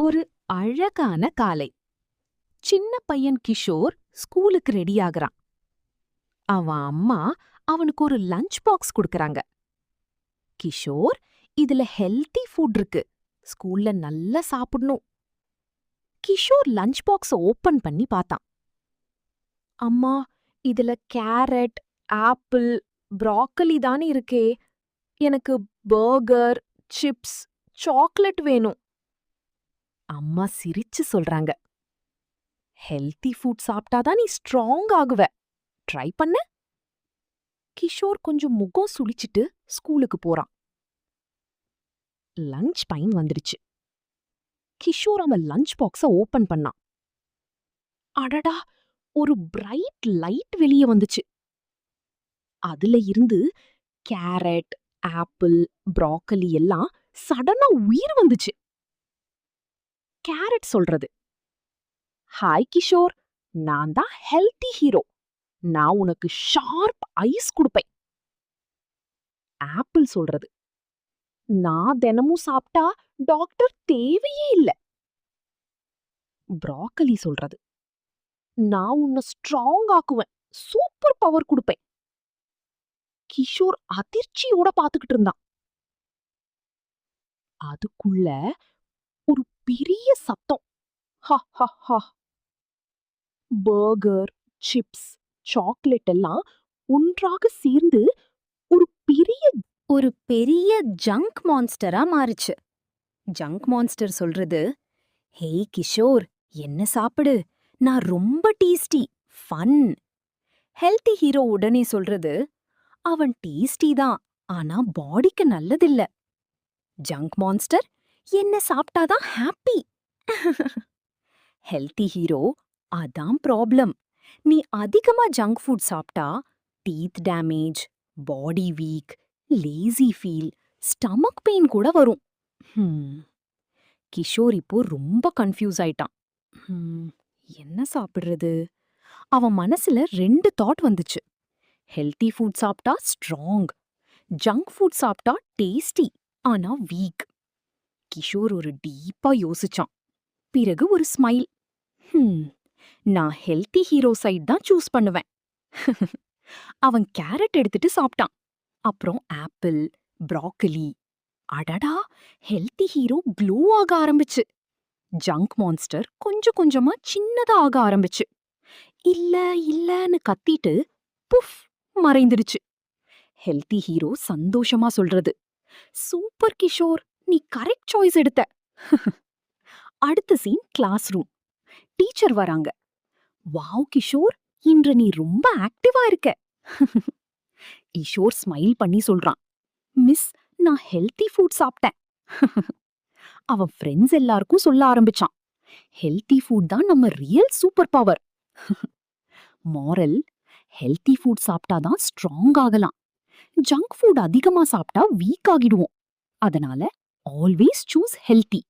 ஒரு அழகான காலை. சின்ன பையன் கிஷோர் ஸ்கூலுக்கு ரெடியாகறான். அவன் அம்மா அவனுக்கு ஒரு லஞ்ச் பாக்ஸ் குடுக்கறாங்க. கிஷோர், இதுல ஹெல்தி ஃபுட் இருக்கு, ஸ்கூல்ல நல்லா சாப்பிடணும். கிஷோர் லஞ்ச் பாக்ஸ ஓபன் பண்ணி பார்த்தான். அம்மா, இதுல கேரட், ஆப்பிள், ப்ராக்கலி தானே இருக்கே. எனக்கு பர்கர், சிப்ஸ், சாக்லேட் வேணும். அம்மா சிரிச்சு சொல்றாங்க, ஹெல்தி ஃபுட் சாப்பிட்டாதான் நீ ஸ்ட்ராங் ஆகுவ. ட்ரை பண்ண. கிஷோர் கொஞ்சம் முகம் சுளிச்சிட்டு ஸ்கூலுக்கு போறான். லஞ்ச் டைம் வந்துடுச்சு. கிஷோர் அவன் லஞ்ச் பாக்ஸ ஓபன் பண்ணான். அடடா, ஒரு பிரைட் லைட் வெளியே வந்துச்சு. அதுல இருந்து கேரட், ஆப்பிள், ப்ராக்கலி எல்லாம் சடனா உயிர் வந்துச்சு. கேரட் சொல்றது, ஹாய் கிஷோர், நான் தான் ஹெல்தி ஹீரோ. நான் உனக்கு ஷார்ப் ஐஸ் கொடுப்பேன். ஆப்பிள் சொல்றது, நான் தினமும் சாப்பிட்டா டாக்டர் தேவையே இல்ல. ப்ராக்கலி சொல்றது, நான் உன்னை ஸ்ட்ராங் ஆக்குவேன், சூப்பர் பவர் கொடுப்பேன். கிஷோர் அதிர்ச்சியோட பாத்துக்கிட்டு இருந்தான். அதுக்குள்ள ஒரு பெரிய சத்தம், ஹா ஹா ஹா. பர்கர், சிப்ஸ், சாக்லேட் எல்லாம் ஒன்றாக சேர்ந்து ஒரு பெரிய ஜங்க் மான்ஸ்டரா மாறுச்சு. ஜங்க் மான்ஸ்டர் சொல்றது, ஹேய் கிஷோர், என்ன சாப்பிடு, நான் ரொம்ப டேஸ்டி, ஃபன். ஹெல்தி ஹீரோ உடனே சொல்றது, அவன் டேஸ்டி தான், ஆனா பாடிக்கு நல்லதில்ல. ஜங்க் மான்ஸ்டர், என்ன சாப்பிட்டாதான் ஹாப்பி. ஹெல்தி ஹீரோ, அதான் ப்ராப்ளம். நீ அதிகமா ஜங்க் ஃபுட் சாப்பிட்டா teeth damage, body weak, lazy feel, stomach pain கூட வரும். கிஷோர் இப்போ ரொம்ப கன்ஃபியூஸ் ஆயிட்டான். என்ன சாப்பிடுறது? அவன் மனசுல 2 தாட் வந்துச்சு. ஹெல்தி ஃபுட் சாப்பிட்டா ஸ்ட்ராங், ஜங்க் ஃபுட் சாப்பிட்டா டேஸ்டி ஆனா வீக். கிஷோர் ஒரு டீப்பா யோசிச்சான். பிறகு ஒரு ஸ்மைல். நான் ஹெல்தி ஹீரோ சைட் தான் சூஸ் பண்ணுவேன். அவன் கேரட் எடுத்துட்டு சாப்பிட்டான். அப்புறம் ஆப்பிள், ப்ராக்கலி. அடடா, ஹெல்தி ஹீரோ க்ளோ ஆக ஆரம்பிச்சு. ஜங்க் மான்ஸ்டர் கொஞ்சம் கொஞ்சமா சின்னதா ஆக ஆரம்பிச்சு. இல்ல இல்லன்னு கத்திட்டு புஃப் மறைந்துடுச்சு. ஹெல்தி ஹீரோ சந்தோஷமா சொல்றது, சூப்பர் கிஷோர், நீ கரெக்ட் சாய்ஸ் எடுத்த. அடுத்த சீன் கிளாஸ் ரூம். டீச்சர் வராங்க. வாவ் கிஷோர், இன்று நீ ரொம்ப ஆக்டிவா இருக்க. கிஷோர் ஸ்மைல் பண்ணி சொல்றான், மிஸ், நான் ஹெல்தி ஃபுட் சாப்பிட்டேன். அவன் ஃப்ரெண்ட்ஸ் எல்லாருக்கும் சொல்ல ஆரம்பிச்சான், ஹெல்தி ஃபுட் தான் நம்ம real super power. Moral, healthy food சாப்பிட்டாதான் ஸ்ட்ராங் ஆகலாம். ஜங்க் ஃபுட் அதிகமா சாப்பிட்டா வீக் ஆகிடுவோம். அதனால ஆல்வேஸ் சூஸ் ஹெல்தி.